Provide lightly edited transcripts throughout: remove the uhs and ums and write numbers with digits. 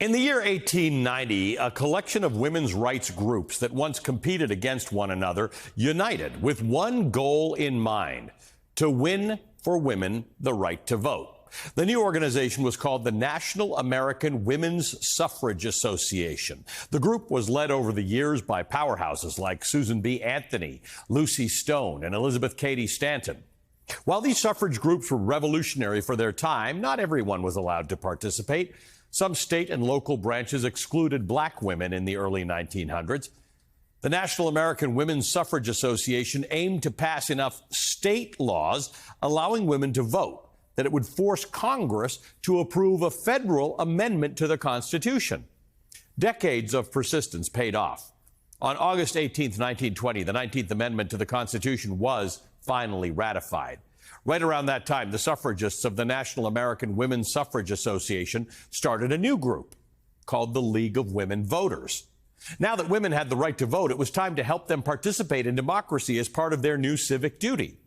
In the year 1890, a collection of women's rights groups that once competed against one another united with one goal in mind: to win for women the right to vote. The new organization was called the National American Women's Suffrage Association. The group was led over the years by powerhouses like Susan B. Anthony, Lucy Stone, and Elizabeth Cady Stanton. While these suffrage groups were revolutionary for their time, not everyone was allowed to participate. Some state and local branches excluded black women in the early 1900s. The National American Women's Suffrage Association aimed to pass enough state laws allowing women to vote that it would force Congress to approve a federal amendment to the Constitution. Decades of persistence paid off. On August 18, 1920, the 19th Amendment to the Constitution was finally ratified. Right around that time, the suffragists of the National American Women's Suffrage Association started a new group called the League of Women Voters. Now that women had the right to vote, it was time to help them participate in democracy as part of their new civic duty.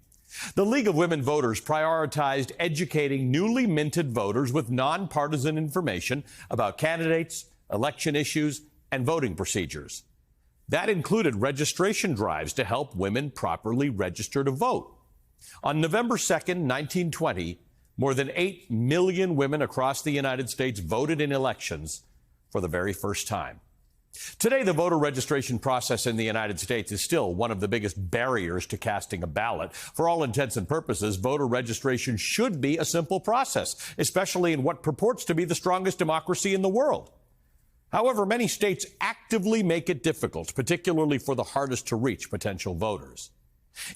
The League of Women Voters prioritized educating newly minted voters with nonpartisan information about candidates, election issues, and voting procedures. That included registration drives to help women properly register to vote. On November 2nd, 1920, more than 8 million women across the United States voted in elections for the very first time. Today, the voter registration process in the United States is still one of the biggest barriers to casting a ballot. For all intents and purposes, voter registration should be a simple process, especially in what purports to be the strongest democracy in the world. However, many states actively make it difficult, particularly for the hardest to reach potential voters.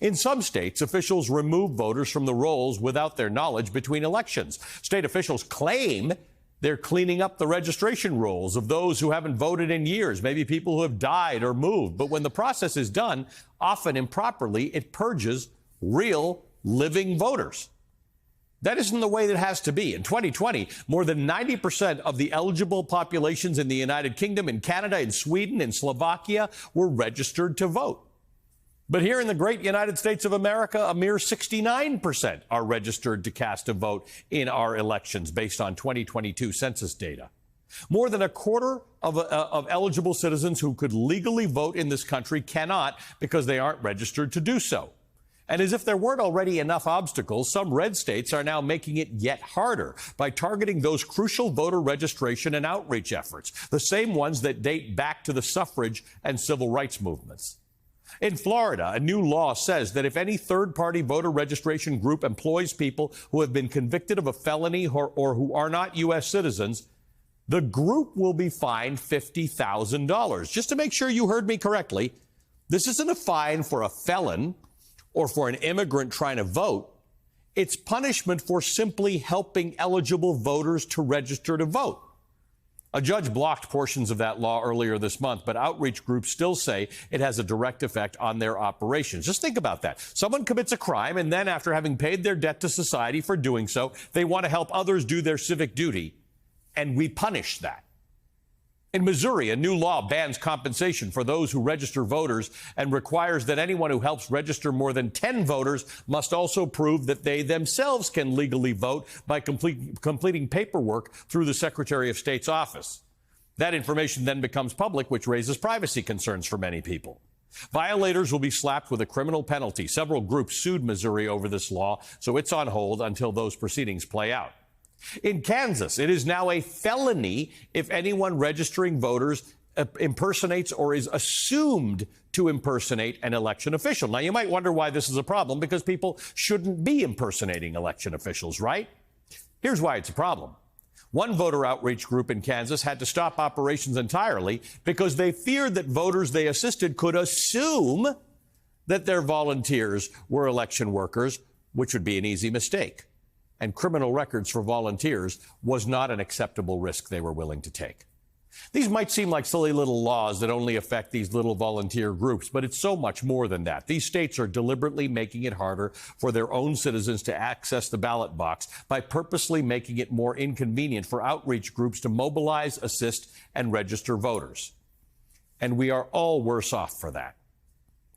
In some states, officials remove voters from the rolls without their knowledge between elections. State officials claim they're cleaning up the registration rolls of those who haven't voted in years, maybe people who have died or moved. But when the process is done, often improperly, it purges real, living voters. That isn't the way that it has to be. In 2020, more than 90% of the eligible populations in the United Kingdom, in Canada, in Sweden, in Slovakia were registered to vote. But here in the great United States of America, a mere 69% are registered to cast a vote in our elections based on 2022 census data. More than a quarter of eligible citizens who could legally vote in this country cannot because they aren't registered to do so. And as if there weren't already enough obstacles, some red states are now making it yet harder by targeting those crucial voter registration and outreach efforts, the same ones that date back to the suffrage and civil rights movements. In Florida, a new law says that if any third-party voter registration group employs people who have been convicted of a felony or who are not U.S. citizens, the group will be fined $50,000. Just to make sure you heard me correctly, this isn't a fine for a felon or for an immigrant trying to vote. It's punishment for simply helping eligible voters to register to vote. A judge blocked portions of that law earlier this month, but outreach groups still say it has a direct effect on their operations. Just think about that. Someone commits a crime, and then after having paid their debt to society for doing so, they want to help others do their civic duty, and we punish that. In Missouri, a new law bans compensation for those who register voters and requires that anyone who helps register more than 10 voters must also prove that they themselves can legally vote by completing paperwork through the Secretary of State's office. That information then becomes public, which raises privacy concerns for many people. Violators will be slapped with a criminal penalty. Several groups sued Missouri over this law, so it's on hold until those proceedings play out. In Kansas, it is now a felony if anyone registering voters impersonates or is assumed to impersonate an election official. Now, you might wonder why this is a problem, because people shouldn't be impersonating election officials, right? Here's why it's a problem. One voter outreach group in Kansas had to stop operations entirely because they feared that voters they assisted could assume that their volunteers were election workers, which would be an easy mistake. And criminal records for volunteers was not an acceptable risk they were willing to take. These might seem like silly little laws that only affect these little volunteer groups, but it's so much more than that. These states are deliberately making it harder for their own citizens to access the ballot box by purposely making it more inconvenient for outreach groups to mobilize, assist, and register voters. And we are all worse off for that.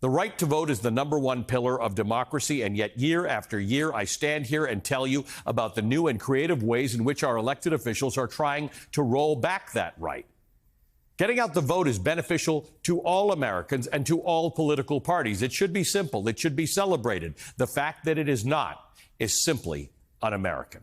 The right to vote is the #1 pillar of democracy, and yet year after year I stand here and tell you about the new and creative ways in which our elected officials are trying to roll back that right. Getting out the vote is beneficial to all Americans and to all political parties. It should be simple. It should be celebrated. The fact that it is not is simply un-American.